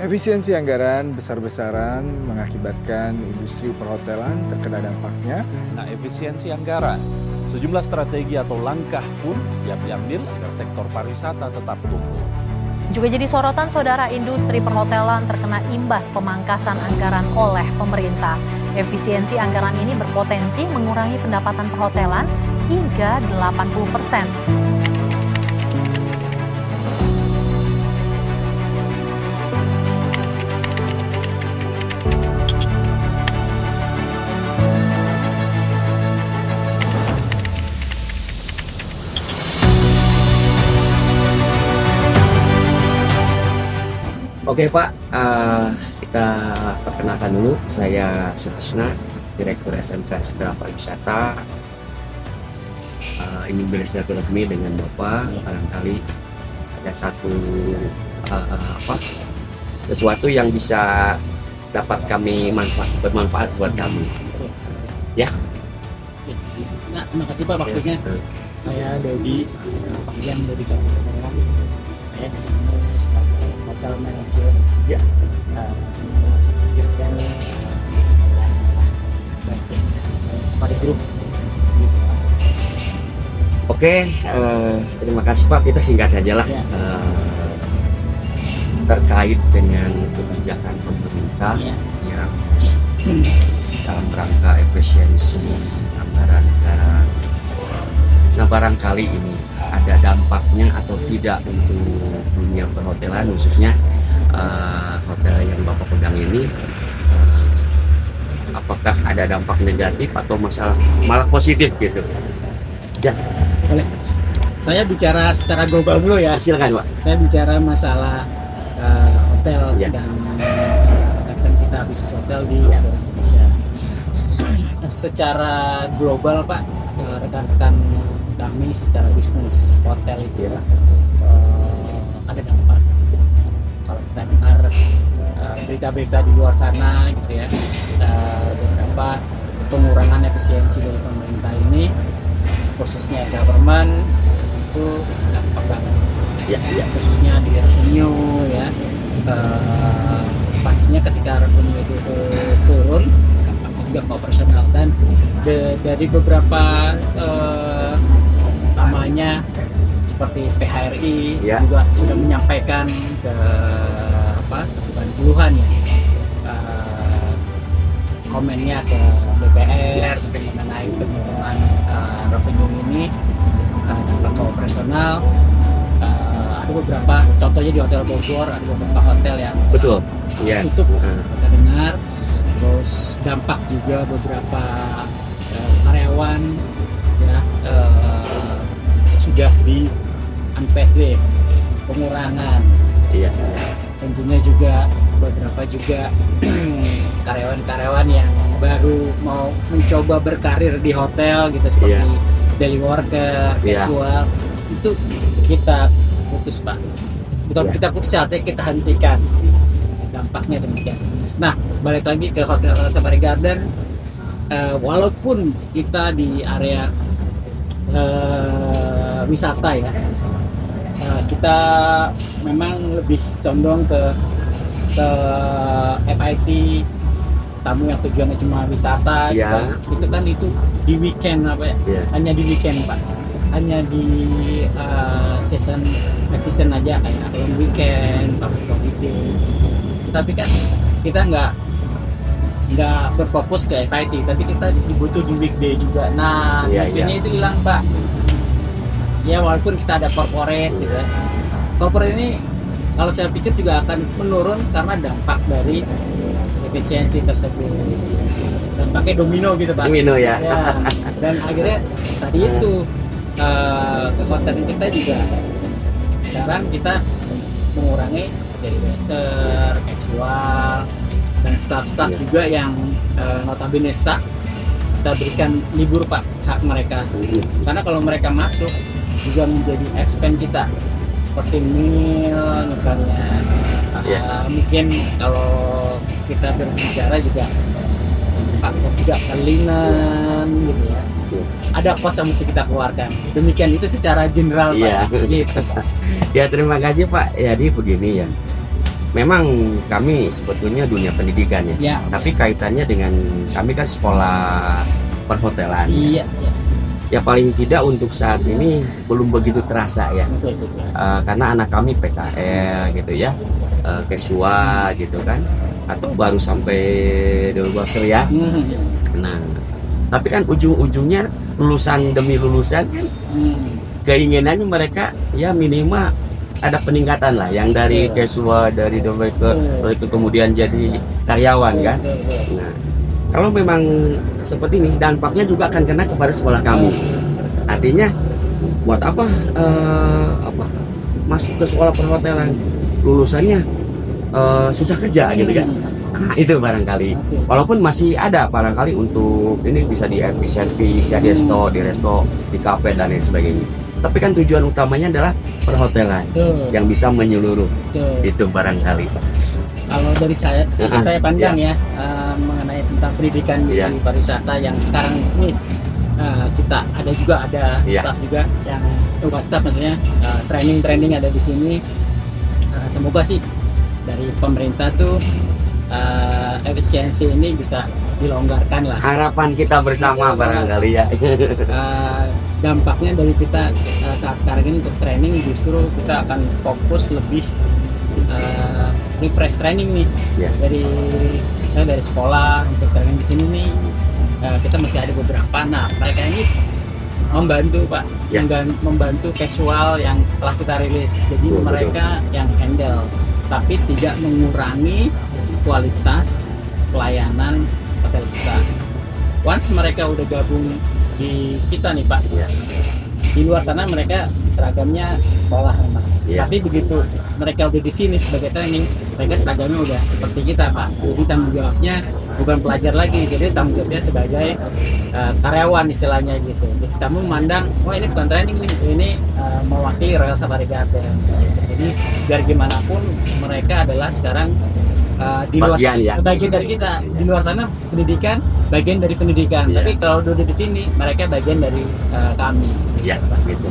Efisiensi anggaran besar-besaran mengakibatkan industri perhotelan terkena dampaknya. Nah, efisiensi anggaran, sejumlah strategi atau langkah pun siap diambil agar sektor pariwisata tetap tumbuh. Juga jadi sorotan saudara, industri perhotelan terkena imbas pemangkasan anggaran oleh pemerintah. Efisiensi anggaran ini berpotensi mengurangi pendapatan perhotelan hingga 80%. Oke Pak, kita perkenalkan dulu. Saya Sutisna, Direktur SMK Citra Pariwisata. Ingin bersilaturahmi dengan Bapak. Barangkali ada sesuatu yang bisa dapat kami bermanfaat buat kami. Ya. Nah, terima kasih Pak waktunya. Saya Dedi, panggilan Dedi Saputra. Saya di sini sebagai hotel manager. Ya. Dan bagian Safari Group. Oke, terima kasih Pak. Kita singkat saja lah. Ya. Terkait dengan kebijakan pemerintah Ya. yang dalam rangka efisiensi anggaran negara. Nah, barangkali ini ada dampaknya atau tidak untuk dunia perhotelan, khususnya hotel yang Bapak pegang ini. Apakah ada dampak negatif atau malah positif gitu? Ya. Boleh. Saya bicara secara global dulu ya. Silakan Pak. Saya bicara masalah hotel Ya. dan rekan kita bisnis hotel di seluruh Indonesia. Secara global Pak, rekan-rekan kami secara bisnis hotel itu ada dampak. Kalau kita dengar berita-berita di luar sana gitu ya, beberapa pengurangan efisiensi dari pemerintah ini, khususnya government, itu dampak banget. Ya. Khususnya di revenue ya, pastinya ketika revenue itu turun, dampaknya juga ke operasional. Dan dari beberapa namanya seperti PHRI Ya. juga sudah menyampaikan ke bukan keluhan ya, komennya ke DPR mengenai penurunan revenue ini, dampak ke operasional. Ada beberapa, contohnya di Hotel Bogor ada beberapa hotel yang Betul. Ya. tutup, kita dengar. Terus dampak juga beberapa karyawan ya sudah di unpaid leave, pengurangan. Iya. Tentunya juga beberapa juga karyawan-karyawan yang baru mau mencoba berkarir di hotel gitu, seperti daily worker, casual, itu kita putus Pak. Bukan kita putus, artinya kita hentikan. Dampaknya demikian. Nah, balik lagi ke Hotel Safari Garden, walaupun kita di area wisata ya, kita memang lebih condong ke FIT, tamu yang tujuannya cuma wisata gitu. Itu kan itu di weekend hanya di weekend Pak, hanya di season aja, kayak long weekend, public holiday. Tapi kan kita nggak berfokus ke FIT, tapi kita butuh di weekday juga. Nah, weekday itu hilang Pak. Ya walaupun kita ada corporate gitu ya. Corporate ini kalau saya pikir juga akan menurun karena dampak dari efisiensi tersebut. Dampaknya domino gitu Pak. Domino ya. Dan akhirnya tadi itu kekuatan kita juga sekarang kita mengurangi director, casual, dan staff juga yang notabene staff kita berikan libur Pak, hak mereka. Karena kalau mereka masuk juga menjadi expense kita, seperti meal misalnya. Mungkin kalau kita berbicara juga faktor juga linen gitu ya, ada kos yang mesti kita keluarkan. Demikian itu secara general Pak. Gitu Pak. Ya terima kasih Pak. Jadi begini ya, memang kami sebetulnya dunia pendidikan ya, Ya, tapi kaitannya dengan kami kan sekolah perhotelan. iya, iya. Ya paling tidak untuk saat ini belum begitu terasa ya, Betul, betul. karena anak kami PKL gitu ya, casual gitu kan, atau baru sampai double worker ya. Nah, tapi kan ujung-ujungnya lulusan demi lulusan kan keinginannya mereka ya minimal ada peningkatan lah, yang dari casual, dari double worker, itu kemudian jadi karyawan kan. Nah, kalau memang seperti ini, dampaknya juga akan kena kepada sekolah kami. Artinya buat apa masuk ke sekolah perhotelan, lulusannya susah kerja gitu kan. Nah, itu barangkali. Walaupun masih ada barangkali untuk ini bisa di service, ya di resto, di kafe dan lain sebagainya. Tapi kan tujuan utamanya adalah perhotelan yang bisa menyeluruh. Itu barangkali. Kalau dari saya pandang ya, mengenai tentang pendidikan di pariwisata yang sekarang ini, kita ada staff juga yang staff maksudnya training ada di sini. Semoga sih dari pemerintah tuh efisiensi ini bisa dilonggarkan lah. Harapan kita bersama barangkali ya. Dampaknya dari kita saat sekarang ini untuk training justru kita akan fokus lebih refresh training nih dari misalnya dari sekolah untuk training di sini nih, kita masih ada beberapa. Nah, mereka ini membantu Pak, membantu casual yang telah kita rilis. Jadi mereka yang handle, tapi tidak mengurangi kualitas pelayanan hotel kita. Once mereka udah gabung di kita nih Pak, di luar sana mereka seragamnya sekolah memang. Tapi begitu mereka udah di sini sebagai training, mereka seragamnya udah seperti kita Pak. Jadi tanggung jawabnya bukan pelajar lagi, jadi tanggung jawabnya sebagai karyawan istilahnya gitu. Jadi kita memandang, ini bukan training nih, ini mewakili Royal Safari Garden. Gitu. Jadi biar gimana pun mereka adalah sekarang di luar bagian dari kita. Di luar sana pendidikan bagian dari pendidikan, tapi kalau udah di sini mereka bagian dari kami. Iya, gitu.